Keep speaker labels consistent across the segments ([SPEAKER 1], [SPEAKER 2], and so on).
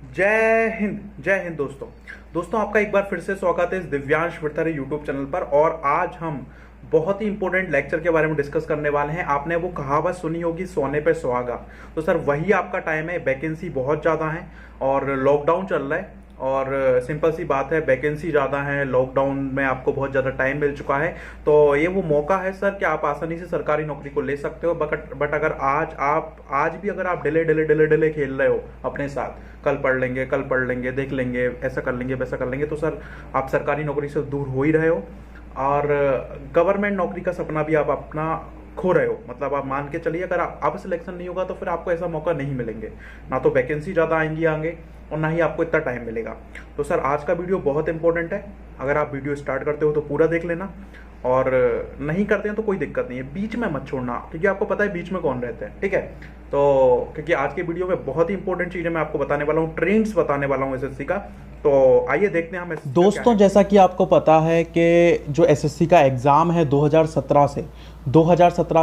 [SPEAKER 1] जय हिंद दोस्तों आपका एक बार फिर से स्वागत है इस दिव्यांश वृथरे यूट्यूब चैनल पर। और आज हम बहुत ही इंपॉर्टेंट लेक्चर के बारे में डिस्कस करने वाले हैं। आपने वो कहावत सुनी होगी, सोने पे सुहागा। तो सर वही आपका टाइम है। वैकेंसी बहुत ज़्यादा है और लॉकडाउन चल रहा है और सिंपल सी बात है, वैकेंसी ज़्यादा है, लॉकडाउन में आपको बहुत ज़्यादा टाइम मिल चुका है। तो ये वो मौका है सर कि आप आसानी से सरकारी नौकरी को ले सकते हो। बट अगर आज भी अगर आप डिले खेल रहे हो अपने साथ, कल पढ़ लेंगे, देख लेंगे, ऐसा कर लेंगे, वैसा कर लेंगे, तो सर आप सरकारी नौकरी से दूर हो ही रहे हो और गवर्नमेंट नौकरी का सपना भी आप अपना खो रहे हो। मतलब आप मान के चलिए, अगर अब सिलेक्शन नहीं होगा तो फिर आपको ऐसा मौका नहीं मिलेंगे। ना तो वैकेंसी ज़्यादा आएंगी आगे और ना ही आपको इतना टाइम मिलेगा। तो सर आज का वीडियो बहुत इंपॉर्टेंट है। अगर आप वीडियो स्टार्ट करते हो तो पूरा देख लेना, और नहीं करते हैं तो कोई दिक्कत नहीं है, बीच में मत छोड़ना, क्योंकि आपको पता है बीच में कौन रहते हैं। ठीक है, तो क्योंकि आज के वीडियो में बहुत ही इंपॉर्टेंट चीज़ें मैं आपको बताने वाला हूँ, ट्रेंड्स बताने वाला हूँ एसएससी का। तो आइए देखते हैं हम
[SPEAKER 2] दोस्तों, जैसा कि आपको पता है कि जो एसएससी का एग्ज़ाम है 2017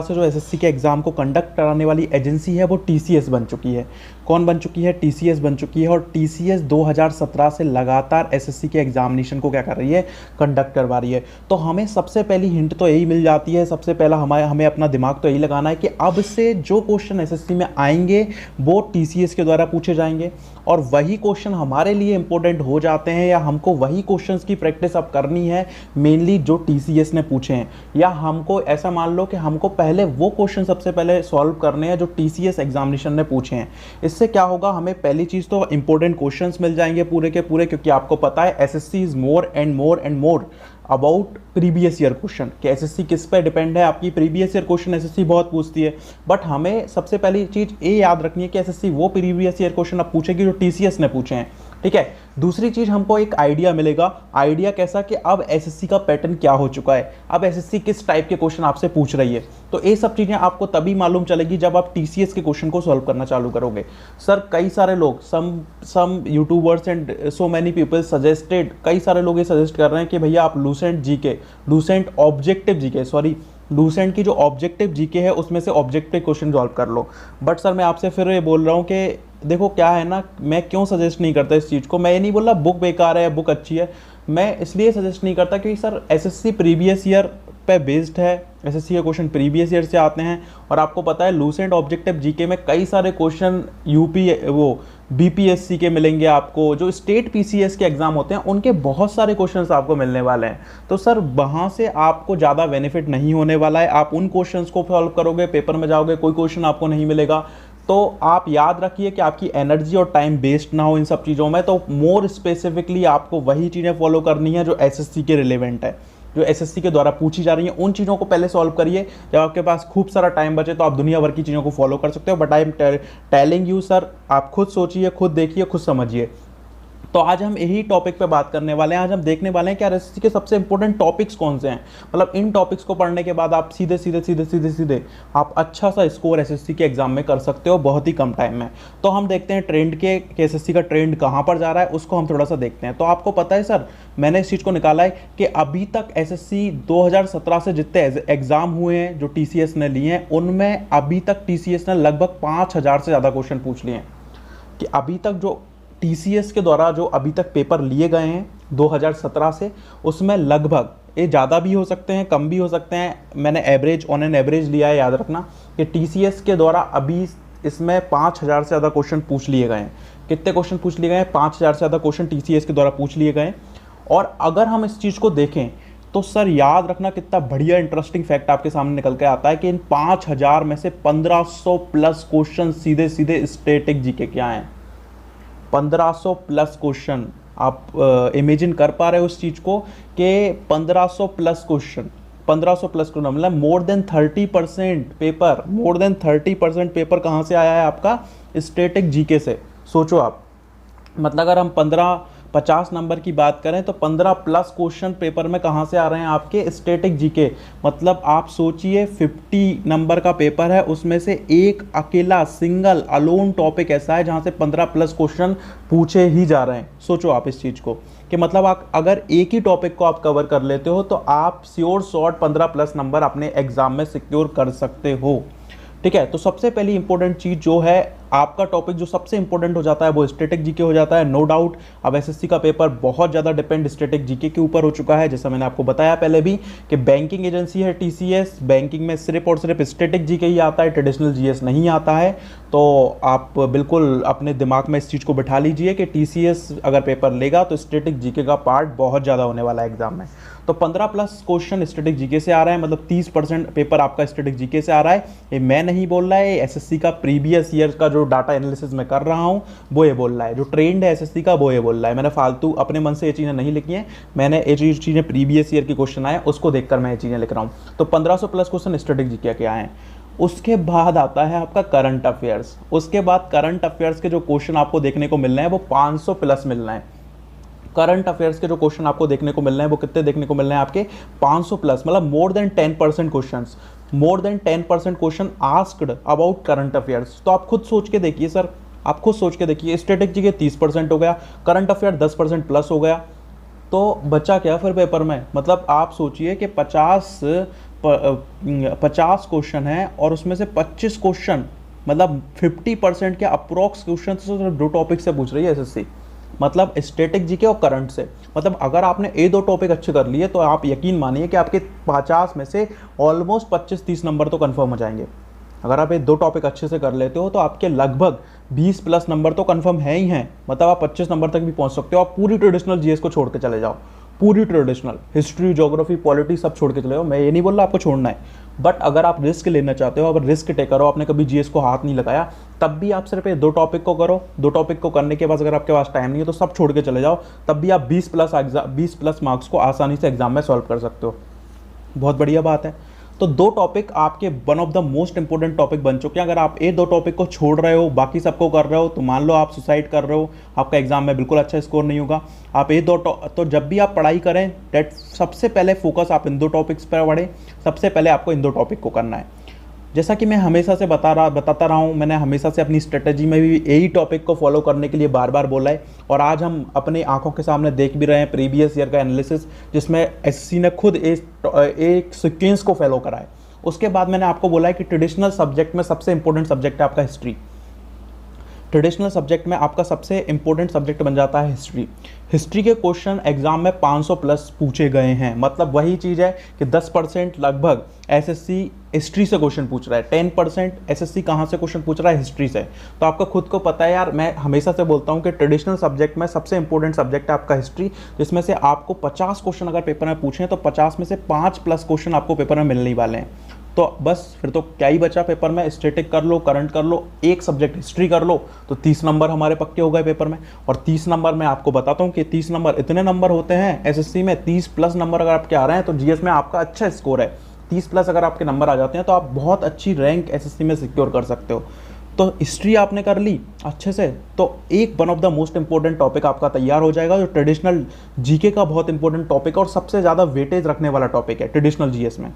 [SPEAKER 2] से जो एसएससी के एग्ज़ाम को कंडक्ट कराने वाली एजेंसी है वो टीसीएस बन चुकी है। कौन बन चुकी है? टीसीएस बन चुकी है। और टीसीएस 2017 से लगातार एसएससी के एग्जामिनेशन को क्या कर रही है? कंडक्ट करवा रही है। तो हमें सबसे पहली हिंट तो यही मिल जाती है, सबसे पहला हमें अपना दिमाग तो यही लगाना है कि अब से जो क्वेश्चन एसएससी में आएंगे वो टीसीएस के द्वारा पूछे जाएंगे और वही क्वेश्चन हमारे लिए इंपॉर्टेंट हो जाते हैं, या हमको वही क्वेश्चंस की प्रैक्टिस अब करनी है मेनली जो टीसीएस ने पूछे हैं, या हमको ऐसा मान लो कि हमको पहले वो क्वेश्चन सबसे पहले सॉल्व करने हैं जो टीसीएस एग्जामिनेशन ने पूछे हैं। इससे क्या होगा, हमें पहली चीज़ तो इंपॉर्टेंट क्वेश्चंस मिल जाएंगे पूरे के पूरे, क्योंकि आपको पता है SSC is more and more about previous year question, कि एसएससी किस पे डिपेंड है। आपकी प्रीवियस ईयर क्वेश्चन एसएससी बहुत पूछती है, बट हमें सबसे पहली चीज़ ये याद रखनी है कि एसएससी वो प्रीवियस ईयर क्वेश्चन अब पूछेगी जो टीसीएस ने पूछे हैं। ठीक है, दूसरी चीज़ हमको एक आइडिया मिलेगा। आइडिया कैसा कि अब एसएससी का पैटर्न क्या हो चुका है, अब एसएससी किस टाइप के क्वेश्चन आपसे पूछ रही है। तो ये सब चीज़ें आपको तभी मालूम चलेगी जब आप टीसीएस के क्वेश्चन को सॉल्व करना चालू करोगे। सर कई सारे लोग, some YouTubers and so many people suggested, कई सारे लोग ये सजेस्ट कर रहे हैं कि भैया आप लूसेंट की जो ऑब्जेक्टिव जीके है उसमें से ऑब्जेक्टिव क्वेश्चन सॉल्व कर लो। बट सर मैं आपसे फिर ये बोल रहा हूँ कि देखो क्या है ना, मैं क्यों सजेस्ट नहीं करता इस चीज़ को। मैं ये नहीं बोल रहा बुक बेकार है, बुक अच्छी है, मैं इसलिए सजेस्ट नहीं करता क्योंकि सर एसएससी प्रीवियस ईयर पे बेस्ड है। एसएससी के क्वेश्चन प्रीवियस ईयर से आते हैं और आपको पता है लूसेंट ऑब्जेक्टिव जीके में कई सारे क्वेश्चन बीपीएससी के मिलेंगे आपको, जो स्टेट पीसीएस के एग्जाम होते हैं उनके बहुत सारे क्वेश्चंस आपको मिलने वाले हैं। तो सर वहाँ से आपको ज़्यादा बेनिफिट नहीं होने वाला है। आप उन क्वेश्चंस को सॉल्व करोगे, पेपर में जाओगे, कोई क्वेश्चन आपको नहीं मिलेगा। तो आप याद रखिए कि आपकी एनर्जी और टाइम वेस्ट ना हो इन सब चीज़ों में। तो मोर स्पेसिफिकली आपको वही चीज़ें फॉलो करनी है जो एसएससी के रिलेवेंट है, जो एसएससी के द्वारा पूछी जा रही हैं। उन चीज़ों को पहले सॉल्व करिए। जब आपके पास खूब सारा टाइम बचे तो आप दुनिया भर की चीज़ों को फॉलो कर सकते हो। But I am telling you sir, आप खुद सोचिए, खुद देखिए, खुद समझिए। तो आज हम यही टॉपिक पे बात करने वाले हैं। आज हम देखने वाले हैं कि एसएससी के सबसे इंपॉर्टेंट टॉपिक्स कौन से हैं। मतलब इन टॉपिक्स को पढ़ने के बाद आप सीधे आप अच्छा सा स्कोर एसएससी के एग्जाम में कर सकते हो बहुत ही कम टाइम में। तो हम देखते हैं ट्रेंड के एसएससी का ट्रेंड कहाँ पर जा रहा है, उसको हम थोड़ा सा देखते हैं। तो आपको पता है सर, मैंने इस चीज़ को निकाला है कि अभी तक एसएससी 2017 से जितने एग्जाम हुए हैं जो टीसीएस ने लिए हैं, उनमें अभी तक टीसीएस ने लगभग 5000 से ज़्यादा क्वेश्चन पूछ लिए हैं। कि अभी तक जो टीसीएस के द्वारा जो अभी तक पेपर लिए गए हैं 2017 से, उसमें लगभग, ये ज़्यादा भी हो सकते हैं, कम भी हो सकते हैं, मैंने ऑन एन एवरेज लिया है। याद रखना कि टीसीएस के द्वारा अभी इसमें 5000 से ज़्यादा क्वेश्चन पूछ लिए गए हैं। कितने क्वेश्चन पूछ लिए गए हैं? 5000 से ज़्यादा क्वेश्चन टीसीएस के द्वारा पूछ लिए गए हैं। और अगर हम इस चीज़ को देखें तो सर याद रखना, कितना बढ़िया इंटरेस्टिंग फैक्ट आपके सामने निकल के आता है कि इन 5000 में से 1500 प्लस क्वेश्चन सीधे स्टैटिक जीके के आए हैं। 1500 प्लस क्वेश्चन, आप इमेजिन कर पा रहे हो उस चीज़ को कि 1500 प्लस क्वेश्चन मतलब मोर देन 30% पेपर कहाँ से आया है आपका? स्टैटिक जीके से। सोचो आप, मतलब अगर हम 50 नंबर की बात करें तो 15 प्लस क्वेश्चन पेपर में कहाँ से आ रहे हैं? आपके स्टैटिक जीके। मतलब आप सोचिए 50 नंबर का पेपर है, उसमें से एक अकेला सिंगल अलोन टॉपिक ऐसा है जहाँ से 15 प्लस क्वेश्चन पूछे ही जा रहे हैं। सोचो आप इस चीज़ को कि मतलब आप अगर एक ही टॉपिक को आप कवर कर लेते हो तो आप श्योर शॉर्ट 15 प्लस नंबर अपने एग्जाम में सिक्योर कर सकते हो। ठीक है। तो सबसे पहली इंपॉर्टेंट चीज जो है, आपका टॉपिक जो सबसे इंपॉर्टेंट हो जाता है वो स्टैटिक जीके हो जाता है, नो डाउट। अब एसएससी का पेपर बहुत ज़्यादा डिपेंड स्टैटिक जीके के ऊपर हो चुका है, जैसा मैंने आपको बताया पहले भी कि बैंकिंग एजेंसी है टीसीएस, बैंकिंग में सिर्फ और सिर्फ स्टैटिक जीके ही आता है, ट्रेडिशनल जीएस नहीं आता है। तो आप बिल्कुल अपने दिमाग में इस चीज़ को बिठा लीजिए कि टीसीएस अगर पेपर लेगा तो स्टैटिक जीके का पार्ट बहुत ज़्यादा होने वाला है एग्जाम में। तो 15+ क्वेश्चन स्टैटिक जीके से आ रहा है, मतलब 30% पेपर आपका स्टैटिक जीके से आ रहा है। ये मैं नहीं बोल रहा है, एसएससी का प्रीवियस ईयर का जो डाटा एनालिसिस मैं कर रहा हूँ वो ये बोल रहा है, जो ट्रेंड है एसएससी का वो ये बोल रहा है। मैंने फालतू अपने मन से ये चीज़ें नहीं लिखी हैं, मैंने ये चीज़ें प्रीवियस ईयर के क्वेश्चन आए उसको देखकर मैं ये चीज़ें लिख रहा हूँ। तो 1500+ क्वेश्चन स्टैटिक जीके के आए हैं। उसके बाद आता है आपका करंट अफेयर्स। उसके बाद करंट अफेयर्स के जो क्वेश्चन आपको देखने को मिल रहे हैं वो 500+ मिल रहे हैं। करंट अफेयर्स के जो क्वेश्चन आपको देखने को मिल रहे हैं वो कितने देखने को मिल रहे हैं आपके 500+, मतलब more than 10% questions, more than 10% question asked about current affairs. तो आप खुद सोच के देखिए सर, आप खुद सोच के देखिए, स्टैटिक जीके 30% हो गया, करंट अफेयर 10%+ हो गया, तो बचा क्या फिर पेपर में? मतलब आप सोचिए कि 50 क्वेश्चन है और उसमें से 25 क्वेश्चन, मतलब 50% के अप्रोक्स क्वेश्चन तो सिर्फ 2 टॉपिक से पूछ रही है एसएससी, मतलब स्टैटिक जीके और करंट से। मतलब अगर आपने ये 2 टॉपिक अच्छे कर लिए तो आप यकीन मानिए कि आपके 50 में से ऑलमोस्ट 25-30 नंबर तो कंफर्म हो जाएंगे। अगर आप ये 2 टॉपिक अच्छे से कर लेते हो तो आपके लगभग 20+ नंबर तो कंफर्म है ही हैं, मतलब आप 25 नंबर तक भी पहुंच सकते हो। आप पूरी ट्रेडिशनल जीएस को छोड़ के चले जाओ, पूरी ट्रेडिशनल हिस्ट्री, ज्योग्राफी, पॉलिटी सब छोड़ के चले जाओ। मैं ये नहीं बोल रहा आपको छोड़ना है, बट अगर आप रिस्क लेना चाहते हो, अगर रिस्क टेकर हो, आपने कभी जीएस को हाथ नहीं लगाया, तब भी आप सिर्फ ये 2 टॉपिक को करो। 2 टॉपिक को करने के बाद अगर आपके पास टाइम नहीं है तो सब छोड़ के चले जाओ, तब भी आप 20+ मार्क्स को आसानी से एग्जाम में सॉल्व कर सकते हो। बहुत बढ़िया बात है। तो 2 टॉपिक आपके one of the most important topic बन चुके हैं। अगर आप ये 2 टॉपिक को छोड़ रहे हो, बाकी सबको कर रहे हो, तो मान लो आप सुसाइड कर रहे हो, आपका एग्जाम में बिल्कुल अच्छा स्कोर नहीं होगा। आप ये 2 तो जब भी आप पढ़ाई करें, डेट सबसे पहले फोकस आप इन 2 टॉपिक्स पर पढ़ें। सबसे पहले आपको इन 2 टॉपिक को करना है। जैसा कि मैं हमेशा से बताता रहा हूँ, मैंने हमेशा से अपनी स्ट्रेटजी में भी यही टॉपिक को फॉलो करने के लिए बार बार बोला है, और आज हम अपनी आंखों के सामने देख भी रहे हैं प्रीवियस ईयर का एनालिसिस, जिसमें एसएससी ने खुद एक सीक्वेंस को फॉलो करा है। उसके बाद मैंने आपको बोला है कि ट्रेडिशनल सब्जेक्ट में सबसे इंपॉर्टेंट सब्जेक्ट है आपका हिस्ट्री। ट्रेडिशनल सब्जेक्ट में आपका सबसे इंपॉर्टेंट सब्जेक्ट बन जाता है हिस्ट्री। हिस्ट्री के क्वेश्चन एग्जाम में 500+ पूछे गए हैं, मतलब वही चीज़ है कि 10% लगभग एसएससी हिस्ट्री से क्वेश्चन पूछ रहा है, 10% एसएससी कहाँ से क्वेश्चन पूछ रहा है? हिस्ट्री से। तो आपको खुद को पता है यार, मैं हमेशा से बोलता हूँ कि ट्रेडिशनल सब्जेक्ट में सबसे इंपॉर्टेंट सब्जेक्ट है आपका हिस्ट्री, जिसमें से आपको 50 क्वेश्चन अगर पेपर में पूछें तो 50 में से 5+ क्वेश्चन आपको पेपर में मिलने वाले हैं। तो बस फिर तो क्या ही बचा पेपर में? स्टैटिक कर लो, करंट कर लो, एक सब्जेक्ट हिस्ट्री कर लो, तो 30 नंबर हमारे पक्के हो गए पेपर में। और 30 नंबर मैं आपको बताता हूँ कि 30 नंबर इतने नंबर होते हैं एसएससी में, 30+ नंबर अगर आपके आ रहे हैं तो जीएस में आपका अच्छा स्कोर है। 30+ अगर आपके नंबर आ जाते हैं तो आप बहुत अच्छी रैंक एसएससी में सिक्योर कर सकते हो। तो हिस्ट्री आपने कर ली अच्छे से, तो एक one of the most important topic आपका तैयार हो जाएगा, जो ट्रेडिशनल जीके का बहुत इंपॉर्टेंट टॉपिक है और सबसे ज़्यादा वेटेज रखने वाला टॉपिक है ट्रेडिशनल जीएस में।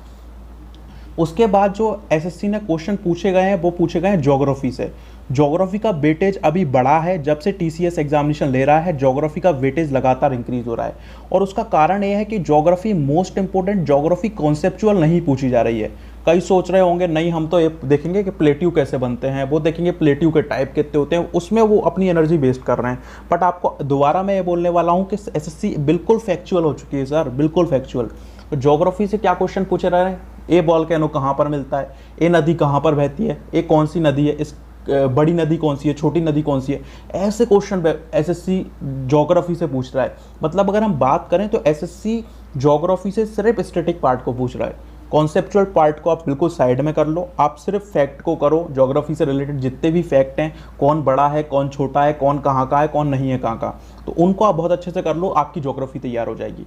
[SPEAKER 2] उसके बाद जो एसएससी ने क्वेश्चन पूछे गए हैं वो पूछे गए हैं ज्योग्राफी से। ज्योग्राफी का वेटेज अभी बढ़ा है, जब से टीसीएस एग्जामिनेशन ले रहा है ज्योग्राफी का वेटेज लगातार इंक्रीज हो रहा है। और उसका कारण ये है कि geography most important, geography conceptual नहीं पूछी जा रही है। कई सोच रहे होंगे नहीं हम तो ये देखेंगे कि प्लेट्यू कैसे बनते हैं, वो देखेंगे प्लेट्यू के टाइप कितने होते हैं, उसमें वो अपनी एनर्जी वेस्ट कर रहे हैं। बट आपको दोबारा मैं ये बोलने वाला हूँ कि एसएससी बिल्कुल फैक्चुअल हो चुकी है सर, बिल्कुल फैक्चुअल। तो ज्योग्राफी से क्या क्वेश्चन पूछे रहे हैं? ए वोल्केनो कहाँ पर मिलता है, ए नदी कहाँ पर बहती है, ए कौन सी नदी है, इस बड़ी नदी कौन सी है, छोटी नदी कौन सी है, ऐसे क्वेश्चन एसएससी ज्योग्राफी से पूछ रहा है। मतलब अगर हम बात करें तो एसएससी ज्योग्राफी से सिर्फ स्टैटिक पार्ट को पूछ रहा है, कॉन्सेप्चुअल पार्ट को आप बिल्कुल साइड में कर लो, आप सिर्फ फैक्ट को करो। ज्योग्राफी से रिलेटेड जितने भी फैक्ट हैं, कौन बड़ा है, कौन छोटा है, कौन कहाँ का है, कौन नहीं है कहाँ का, तो उनको आप बहुत अच्छे से कर लो, आपकी ज्योग्राफी तैयार हो जाएगी।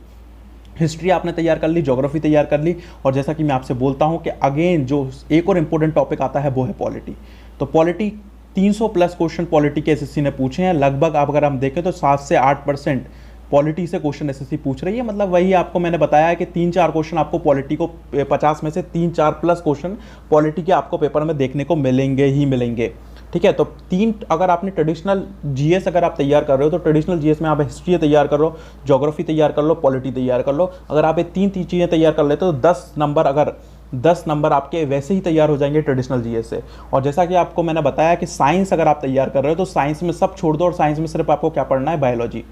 [SPEAKER 2] हिस्ट्री आपने तैयार कर ली, ज्योग्राफी तैयार कर ली, और जैसा कि मैं आपसे बोलता हूं कि अगेन जो एक और इंपॉर्टेंट टॉपिक आता है वो है पॉलिटी। तो पॉलिटी 300+ क्वेश्चन पॉलिटी के एसएससी ने पूछे हैं। लगभग आप अगर हम देखें तो 7 से 8% पॉलिटी से क्वेश्चन एसएससी पूछ रही है। मतलब वही आपको मैंने बताया है कि 3-4 क्वेश्चन आपको पॉलिटी को 50 में से 3-4+ क्वेश्चन पॉलिटी के आपको पेपर में देखने को मिलेंगे ही मिलेंगे। ठीक है, तो 3 अगर आपने ट्रेडिशनल जीएस अगर आप तैयार कर रहे हो तो ट्रेडिशनल जीएस में आप हिस्ट्री तैयार कर लो, ज्योग्राफी तैयार कर लो, पॉलिटी तैयार कर लो। अगर आप ये 3 चीज़ें तैयार कर लेते हो तो 10 नंबर अगर 10 नंबर आपके वैसे ही तैयार हो जाएंगे ट्रेडिशनल जीएस से। और जैसा कि आपको मैंने बताया कि साइंस अगर आप तैयार कर रहे हो तो साइंस में सब छोड़ दो और साइंस में सिर्फ आपको क्या पढ़ना है, बायोलॉजी।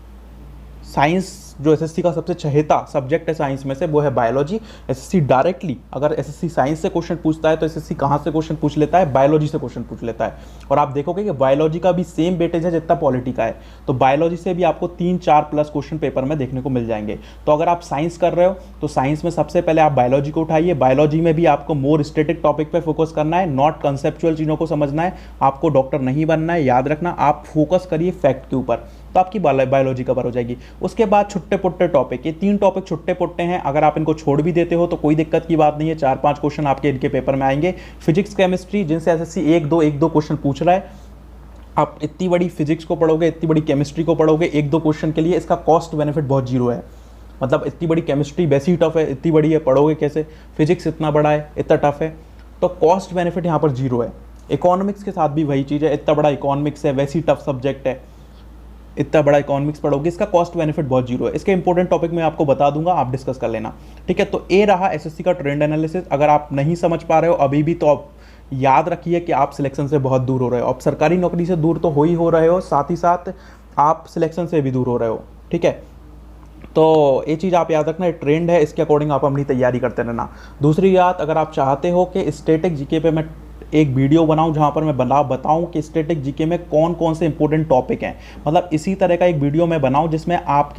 [SPEAKER 2] साइंस जो एसएससी का सबसे चहेता सब्जेक्ट है साइंस में से, वो है बायोलॉजी। एसएससी डायरेक्टली अगर एसएससी साइंस से क्वेश्चन पूछता है तो एसएससी कहाँ से क्वेश्चन पूछ लेता है, बायोलॉजी से क्वेश्चन पूछ लेता है। और आप देखोगे कि बायोलॉजी का भी सेम वेटेज है जितना पॉलिटी का है, तो बायोलॉजी से भी आपको 3-4 प्लस क्वेश्चन पेपर में देखने को मिल जाएंगे। तो अगर आप साइंस कर रहे हो तो साइंस में सबसे पहले आप बायोलॉजी को उठाइए। बायोलॉजी में भी आपको मोर स्टैटिक टॉपिक पे फोकस करना है, नॉट कंसेप्चुअल चीज़ों को समझना है। आपको डॉक्टर नहीं बनना है, याद रखना। आप फोकस करिए फैक्ट के ऊपर, तो आपकी बायोलॉजी कवर हो जाएगी। उसके बाद छुट्टे पुट्टे टॉपिक, ये 3 टॉपिक छुट्टे पुट्टे हैं, अगर आप इनको छोड़ भी देते हो तो कोई दिक्कत की बात नहीं है। 4-5 क्वेश्चन आपके इनके पेपर में आएंगे। फिजिक्स केमिस्ट्री जिनसे एसएससी 1-2 क्वेश्चन पूछ रहा है, आप इतनी बड़ी फिजिक्स को पढ़ोगे, इतनी बड़ी केमिस्ट्री को पढ़ोगे 1-2 क्वेश्चन के लिए, इसका कॉस्ट बेनिफिट बहुत जीरो है। मतलब इतनी बड़ी केमिस्ट्री वैसे ही टफ है, इतनी बड़ी है, पढ़ोगे कैसे? फिजिक्स इतना बड़ा है, इतना टफ है, तो कॉस्ट बेनिफिट यहाँ पर जीरो है। इकोनॉमिक्स के साथ भी वही चीज़ है, इतना बड़ा इकोनॉमिक्स है, वैसी टफ सब्जेक्ट है, इतना बड़ा इकोनॉमिक्स पढ़ोगे, इसका कॉस्ट बेनिफिट बहुत जीरो है। इसके इंपॉर्टेंट टॉपिक मैं आपको बता दूंगा, आप डिस्कस कर लेना, ठीक है। तो ये रहा एसएससी का ट्रेंड एनालिसिस। अगर आप नहीं समझ पा रहे हो अभी भी, तो आप याद रखिए कि आप सिलेक्शन से बहुत दूर हो रहे हो। आप सरकारी नौकरी से दूर तो हो रहे हो, साथ ही साथ आप सिलेक्शन से भी दूर हो रहे हो, ठीक है। तो ये चीज़ आप याद रखना, ट्रेंड है, इसके अकॉर्डिंग आप अपनी तैयारी करते रहना। दूसरी बात, अगर आप चाहते हो कि स्टैटिक जीके पे मैं एक वीडियो बनाऊं जहां पर मैं बताऊं कि स्टैटिक जीके में कौन कौन से इंपॉर्टेंट टॉपिक हैं, मतलब इसी तरह का एक वीडियो मैं बनाऊं जिसमें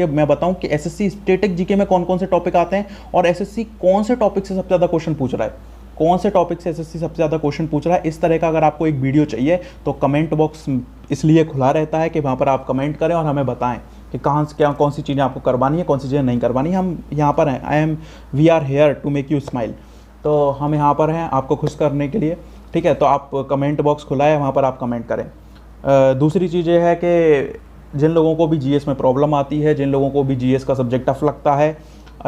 [SPEAKER 2] मैं बताऊं कि एसएससी स्टैटिक जीके में कौन कौन से टॉपिक आते हैं और एसएससी कौन से टॉपिक से सबसे ज़्यादा क्वेश्चन पूछ रहा है, कौन से टॉपिक से एसएससी सबसे ज़्यादा क्वेश्चन पूछ रहा है। इस तरह का अगर आपको एक वीडियो चाहिए तो कमेंट बॉक्स इसलिए खुला रहता है कि वहाँ पर आप कमेंट करें और हमें बताएं कि कहाँ से क्या कौन सी चीज़ें आपको करवानी है, कौन सी चीज़ें नहीं करवानी। हम यहाँ पर हैं, we are here to make you smile. तो हम यहाँ पर हैं आपको खुश करने के लिए, ठीक है। तो आप कमेंट बॉक्स खुला है, वहाँ पर आप कमेंट करें। दूसरी चीज़ ये है कि जिन लोगों को भी जीएस में प्रॉब्लम आती है, जिन लोगों को भी जीएस का सब्जेक्ट टफ लगता है,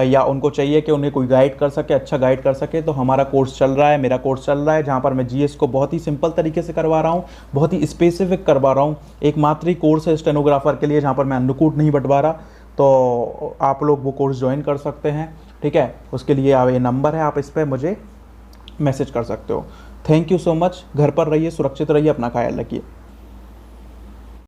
[SPEAKER 2] या उनको चाहिए कि उन्हें कोई गाइड कर सके, अच्छा गाइड कर सके, तो हमारा कोर्स चल रहा है, मेरा कोर्स चल रहा है, जहाँ पर मैं जीएस को बहुत ही सिंपल तरीके से करवा रहा हूँ, बहुत ही स्पेसिफिक करवा रहा हूँ। एक मात्र ही कोर्स है स्टेनोग्राफर के लिए, जहाँ पर मैं अन्नकूट नहीं बंटवा रहा। तो आप लोग वो कोर्स ज्वाइन कर सकते हैं, ठीक है। उसके लिए ये नंबर है, आप इस पर मुझे मैसेज कर सकते हो। Thank you so much. घर पर रहिए, सुरक्षित रहिए, अपना ख्याल रखिए।